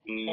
We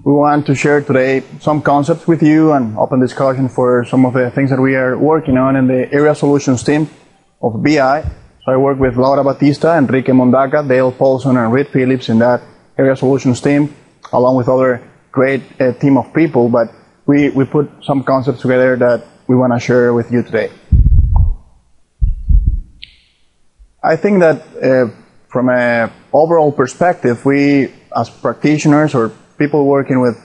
want to share today some concepts with you and open discussion for some of the things that we are working on in the area solutions team of BI. So I work with Laura Batista, Enrique Mondaca, Dale Paulson, and Reed Phillips in that area solutions team, along with other great team of people. But we put some concepts together that we want to share with you today. I think that from an overall perspective, we as practitioners or people working with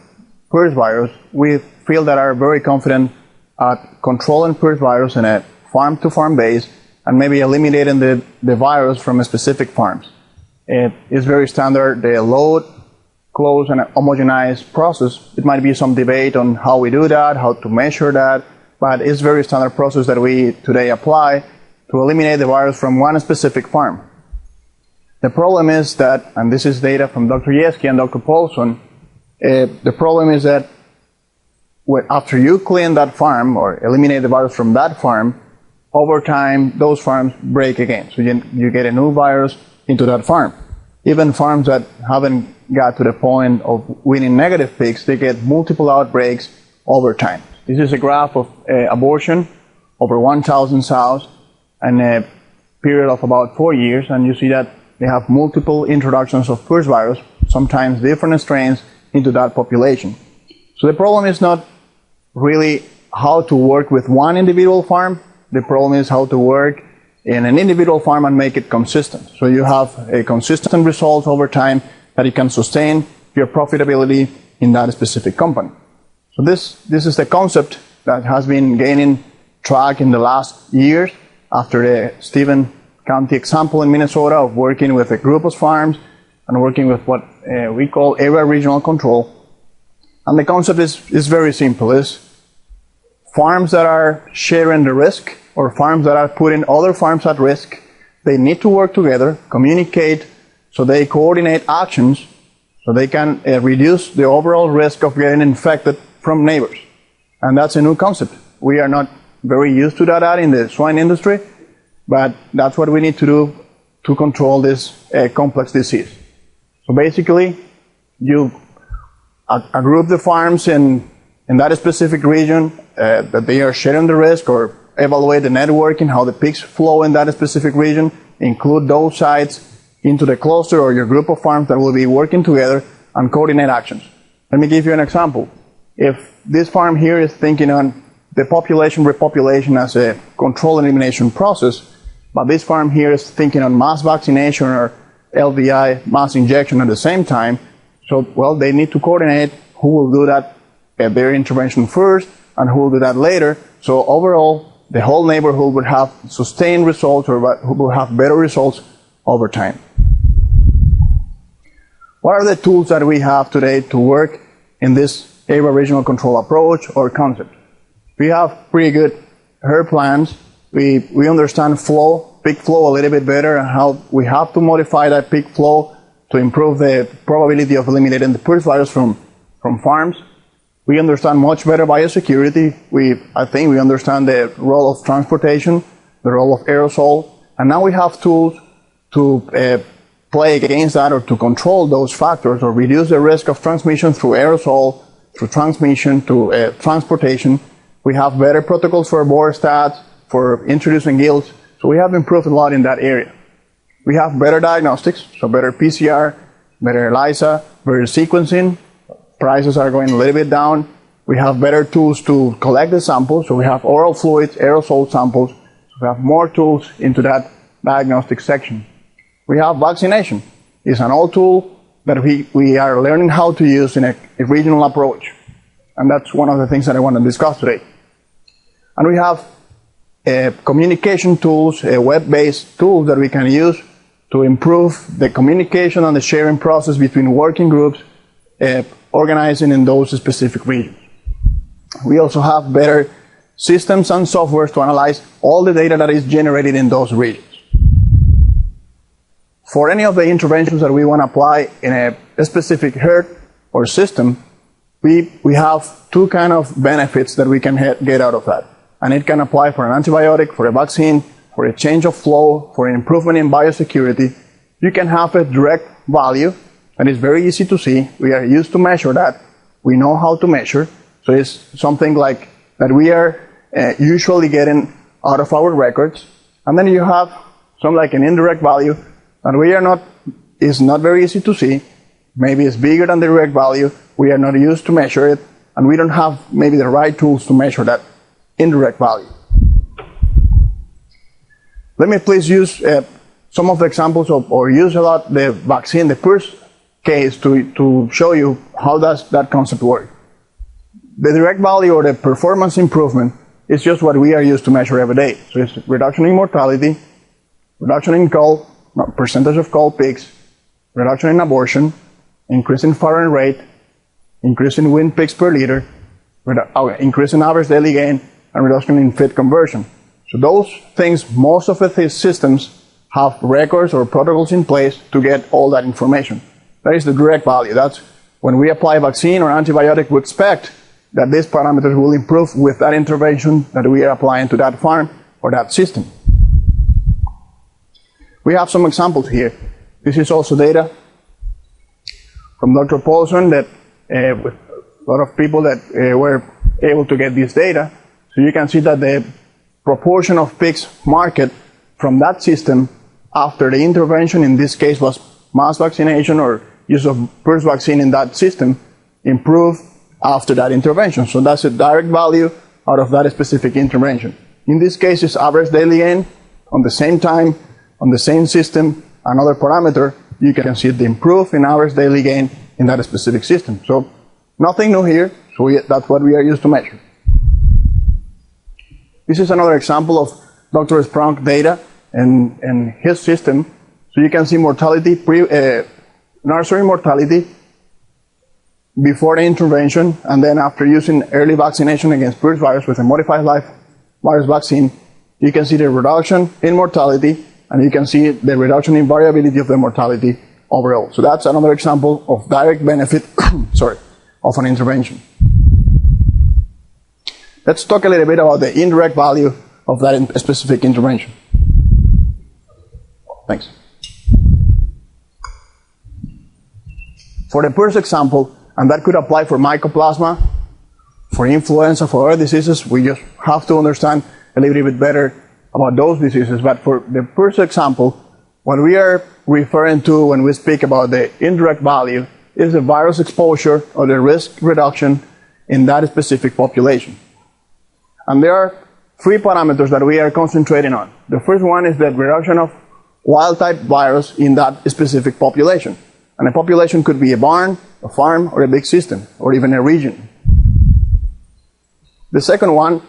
PRRS virus, we feel that are very confident at controlling PRRS virus in a farm-to-farm base and maybe eliminating the virus from a specific farms. It is very standard, the load, close, and homogenize process. It might be some debate on how we do that, how to measure that, but it's very standard process that we today apply to eliminate the virus from one specific farm. The problem is that, and this is data from Dr. Yeski and Dr. Paulson, the problem is that after you clean that farm or eliminate the virus from that farm, over time those farms break again. So you get a new virus into that farm. Even farms that haven't got to the point of winning negative peaks, they get multiple outbreaks over time. This is a graph of abortion over 1,000 sows in a period of about 4 years, and you see that they have multiple introductions of PRRS virus, sometimes different strains, into that population. So the problem is not really how to work with one individual farm. The problem is how to work in an individual farm and make it consistent. So you have a consistent result over time that you can sustain your profitability in that specific company. So this is the concept that has been gaining track in the last years after the Stephen County example in Minnesota of working with a group of farms and working with what we call area regional control. And the concept is very simple. It's farms that are sharing the risk or farms that are putting other farms at risk. They need to work together, communicate, so they coordinate actions so they can reduce the overall risk of getting infected from neighbors. And that's a new concept. We are not very used to that in the swine industry, but that's what we need to do to control this complex disease. So basically, you group the farms in that specific region that they are sharing the risk, or evaluate the networking, how the pigs flow in that specific region, include those sites into the cluster or your group of farms that will be working together and coordinate actions. Let me give you an example. If this farm here is thinking on the population repopulation as a control elimination process, but this farm here is thinking on mass vaccination or LVI, mass injection at the same time. So, well, they need to coordinate who will do that at their intervention first and who will do that later. So overall, the whole neighborhood would have sustained results or will have better results over time. What are the tools that we have today to work in this area regional control approach or concept? We have pretty good herd plans. We understand flow, peak flow a little bit better, and how we have to modify that peak flow to improve the probability of eliminating the PRRS virus from farms. We understand much better biosecurity. I think we understand the role of transportation, the role of aerosol, and now we have tools to play against that or to control those factors or reduce the risk of transmission through aerosol, through transmission, to transportation. We have better protocols for bore stats, for introducing gills, so we have improved a lot in that area. We have better diagnostics, so better PCR, better ELISA, better sequencing. Prices are going a little bit down. We have better tools to collect the samples, so we have oral fluids, aerosol samples. So we have more tools into that diagnostic section. We have vaccination. It's an old tool that we are learning how to use in a regional approach. And that's one of the things that I want to discuss today. And we have communication tools, web-based tools that we can use to improve the communication and the sharing process between working groups organizing in those specific regions. We also have better systems and softwares to analyze all the data that is generated in those regions. For any of the interventions that we want to apply in a specific herd or system, we have two kind of benefits that we can get out of that. And it can apply for an antibiotic, for a vaccine, for a change of flow, for an improvement in biosecurity, you can have a direct value that is very easy to see. We are used to measure that. We know how to measure. So it's something like that we are usually getting out of our records. And then you have some like an indirect value that we are not, is not very easy to see. Maybe it's bigger than the direct value. We are not used to measure it. And we don't have maybe the right tools to measure that indirect value. Let me please use some of the examples of, or use a lot the vaccine, the PRRS case to show you how does that concept work. The direct value or the performance improvement is just what we are used to measure every day. So it's reduction in mortality, reduction in percentage of cold pigs, reduction in abortion, increase in firing rate, increase in wind pigs per liter, increase in average daily gain, and reduction in feed conversion. So those things, most of the systems have records or protocols in place to get all that information. That is the direct value. That's when we apply vaccine or antibiotic, we expect that these parameters will improve with that intervention that we are applying to that farm or that system. We have some examples here. This is also data from Dr. Paulson that with a lot of people that were able to get this data. So you can see that the proportion of pigs market from that system after the intervention, in this case was mass vaccination or use of PRRS vaccine in that system, improved after that intervention. So that's a direct value out of that specific intervention. In this case, it's average daily gain on the same time, on the same system, another parameter. You can see the improve in average daily gain in that specific system. So nothing new here. So that's what we are used to measure. This is another example of Dr. Sprunk data and his system. So you can see mortality, nursery mortality before the intervention, and then after using early vaccination against PRRS virus with a modified live virus vaccine, you can see the reduction in mortality, and you can see the reduction in variability of the mortality overall. So that's another example of direct benefit of an intervention. Let's talk a little bit about the indirect value of that specific intervention. Thanks. For the PRRS example, and that could apply for mycoplasma, for influenza, for other diseases, we just have to understand a little bit better about those diseases. But for the PRRS example, what we are referring to when we speak about the indirect value is the virus exposure or the risk reduction in that specific population. And there are three parameters that we are concentrating on. The first one is the reduction of wild-type virus in that specific population. And a population could be a barn, a farm, or a big system, or even a region. The second one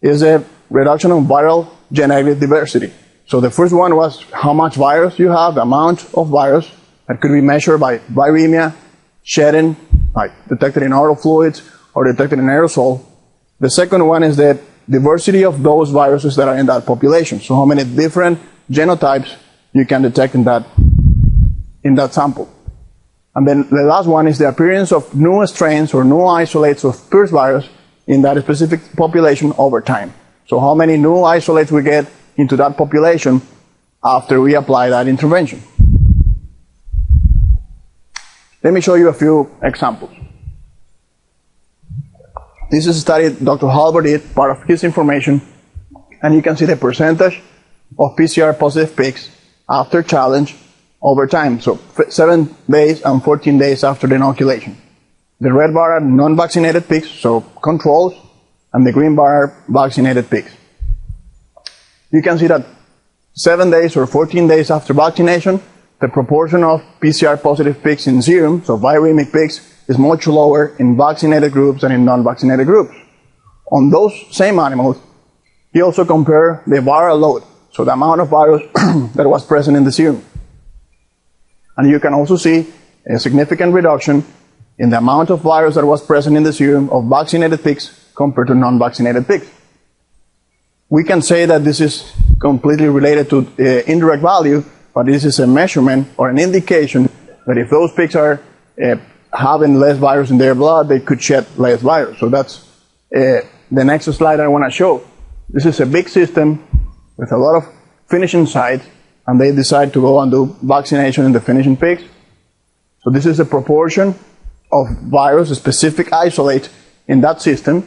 is a reduction of viral genetic diversity. So the first one was how much virus you have, the amount of virus that could be measured by viremia, shedding, like detected in oral fluids or detected in aerosol. The second one is the diversity of those viruses that are in that population. So how many different genotypes you can detect in that sample. And then the last one is the appearance of new strains or new isolates of PRRS virus in that specific population over time. So how many new isolates we get into that population after we apply that intervention. Let me show you a few examples. This is a study Dr. Halbert did, part of his information, and you can see the percentage of PCR positive pigs after challenge over time, so 7 days and 14 days after the inoculation. The red bar are non-vaccinated pigs, so controls, and the green bar are vaccinated pigs. You can see that 7 days or 14 days after vaccination, the proportion of PCR positive pigs in serum, so viremic pigs, is much lower in vaccinated groups than in non-vaccinated groups. On those same animals, he also compared the viral load, so the amount of virus that was present in the serum. And you can also see a significant reduction in the amount of virus that was present in the serum of vaccinated pigs compared to non-vaccinated pigs. We can say that this is completely related to indirect value, but this is a measurement or an indication that if those pigs are having less virus in their blood, they could shed less virus. So that's the next slide I want to show. This is a big system with a lot of finishing sites, and they decide to go and do vaccination in the finishing pigs. So this is the proportion of virus-specific isolate in that system.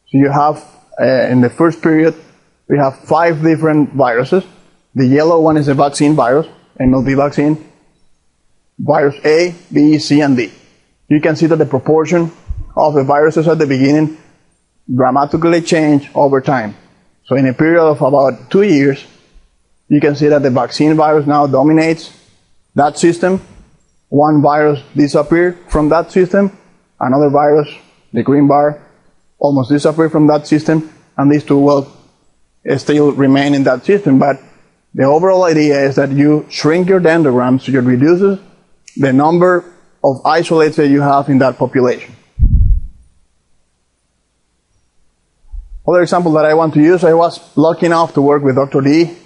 So you have, in the first period, we have 5 different viruses. The yellow one is a vaccine virus, MLV vaccine. Virus A, B, C, and D. You can see that the proportion of the viruses at the beginning dramatically change over time. So in a period of about 2 years, you can see that the vaccine virus now dominates that system. One virus disappeared from that system. Another virus, the green bar, almost disappeared from that system. And these two will still remain in that system. But the overall idea is that you shrink your dendrogram, so it reduces the number of isolates that you have in that population. Other example that I want to use, I was lucky enough to work with Dr. Lee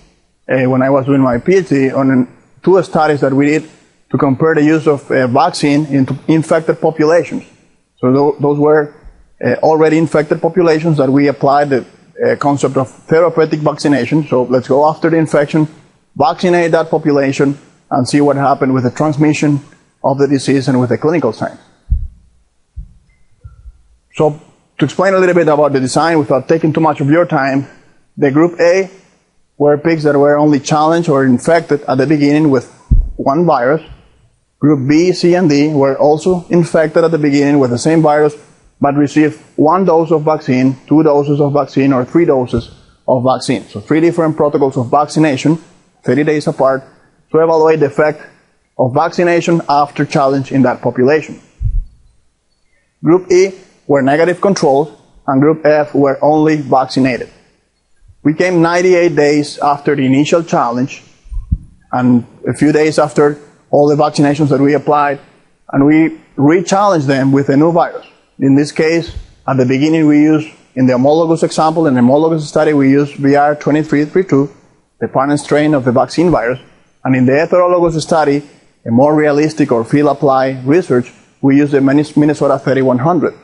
when I was doing my PhD on 2 studies that we did to compare the use of vaccine into infected populations. So those were already infected populations that we applied the concept of therapeutic vaccination. So let's go after the infection, vaccinate that population, and see what happened with the transmission of the disease and with the clinical signs. So to explain a little bit about the design without taking too much of your time, the group A were pigs that were only challenged or infected at the beginning with one virus. Group B, C, and D were also infected at the beginning with the same virus, but received 1 dose of vaccine, 2 doses of vaccine, or 3 doses of vaccine. So 3 different protocols of vaccination, 30 days apart, to evaluate the effect of vaccination after challenge in that population. Group E were negative controls, and Group F were only vaccinated. We came 98 days after the initial challenge, and a few days after all the vaccinations that we applied, and we re-challenged them with a new virus. In this case, at the beginning we used, in the homologous example, in the homologous study, we used VR2332, the parent strain of the vaccine virus, and in the heterologous study, a more realistic or field-applied research, we used the Minnesota 3100.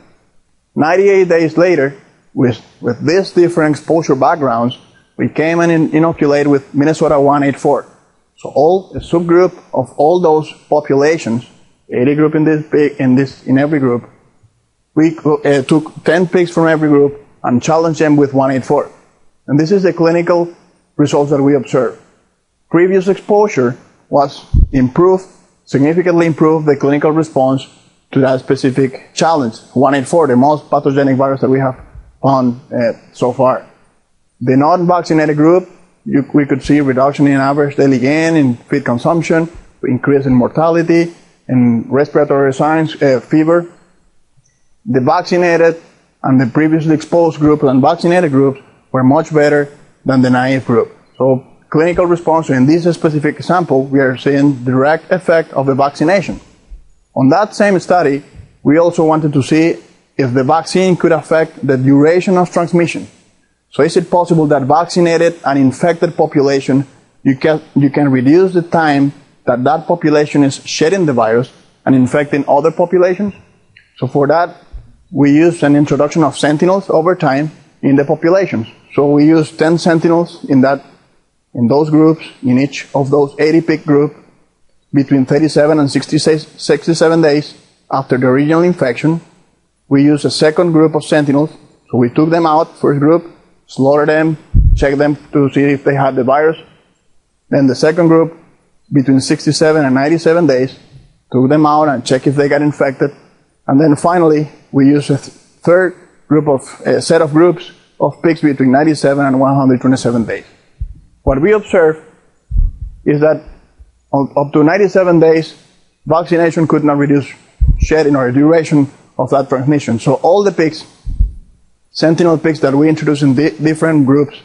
98 days later, with these different exposure backgrounds, we came and inoculated with Minnesota 184. So a subgroup of all those populations, 80 group in every group, we took 10 pigs from every group and challenged them with 184. And this is the clinical results that we observed. Previous exposure was improved, significantly improved the clinical response to that specific challenge, 184, the most pathogenic virus that we have found so far. The non-vaccinated group, we could see reduction in average daily gain, in feed consumption, increase in mortality, in respiratory signs, fever. The vaccinated and the previously exposed group and vaccinated groups were much better than the naive group. So clinical response, in this specific example, we are seeing direct effect of the vaccination. On that same study, we also wanted to see if the vaccine could affect the duration of transmission. So is it possible that vaccinated and infected population, you can reduce the time that that population is shedding the virus and infecting other populations? So for that, we use an introduction of sentinels over time in the populations. So we use 10 sentinels in those groups, in each of those 80 pig group, between 37 and 67 days after the original infection. We use a second group of sentinels. So we took them out, first group, slaughtered them, checked them to see if they had the virus. Then the second group, between 67 and 97 days, took them out and checked if they got infected. And then finally, we used a third group set of groups of pigs between 97 and 127 days. What we observed is that up to 97 days, vaccination could not reduce shedding or duration of that transmission. So all the pigs, sentinel pigs that we introduced in different groups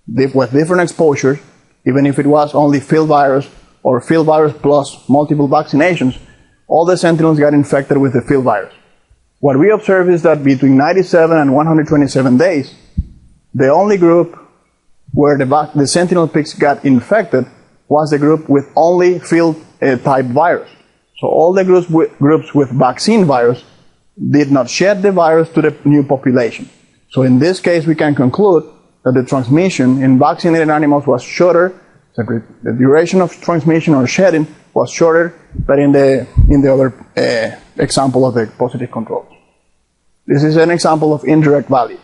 with different exposures, even if it was only field virus or field virus plus multiple vaccinations, all the sentinels got infected with the field virus. What we observed is that between 97 and 127 days, the only group where the sentinel pigs got infected was the group with only field type virus. So all the groups with vaccine virus did not shed the virus to the new population. So in this case, we can conclude that the transmission in vaccinated animals was shorter, so the duration of transmission or shedding was shorter than in the other example of the positive controls. This is an example of indirect value.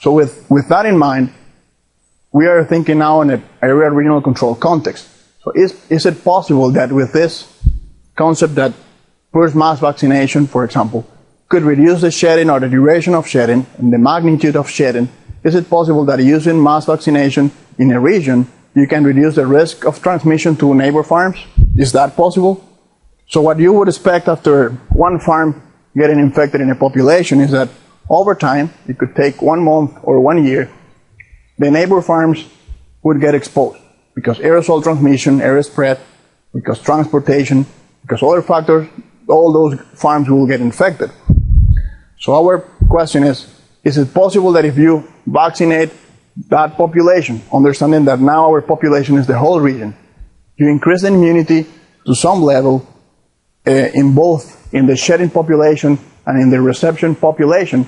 So with that in mind, we are thinking now in an area regional control context. So is it possible that with this concept that first mass vaccination, for example, could reduce the shedding or the duration of shedding and the magnitude of shedding, is it possible that using mass vaccination in a region, you can reduce the risk of transmission to neighbor farms? Is that possible? So what you would expect after one farm getting infected in a population is that over time, it could take 1 month or 1 year, the neighbor farms would get exposed because aerosol transmission, air spread, because transportation, because other factors, all those farms will get infected. So our question is it possible that if you vaccinate that population, understanding that now our population is the whole region, you increase the immunity to some level in both in the shedding population and in the reception population,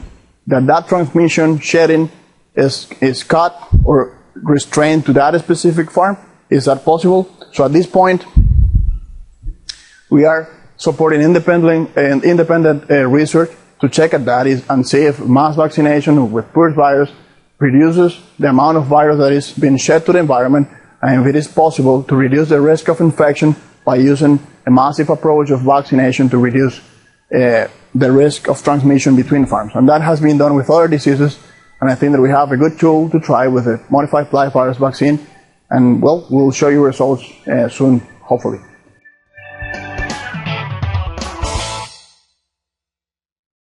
that transmission shedding is cut or restrained to that specific farm? Is that possible? So at this point, we are supporting independent research to check at that and see if mass vaccination with PRRS virus reduces the amount of virus that is being shed to the environment, and if it is possible to reduce the risk of infection by using a massive approach of vaccination to reduce the risk of transmission between farms. And that has been done with other diseases, and I think that we have a good tool to try with a modified fly virus vaccine, and well, we'll show you results soon, hopefully.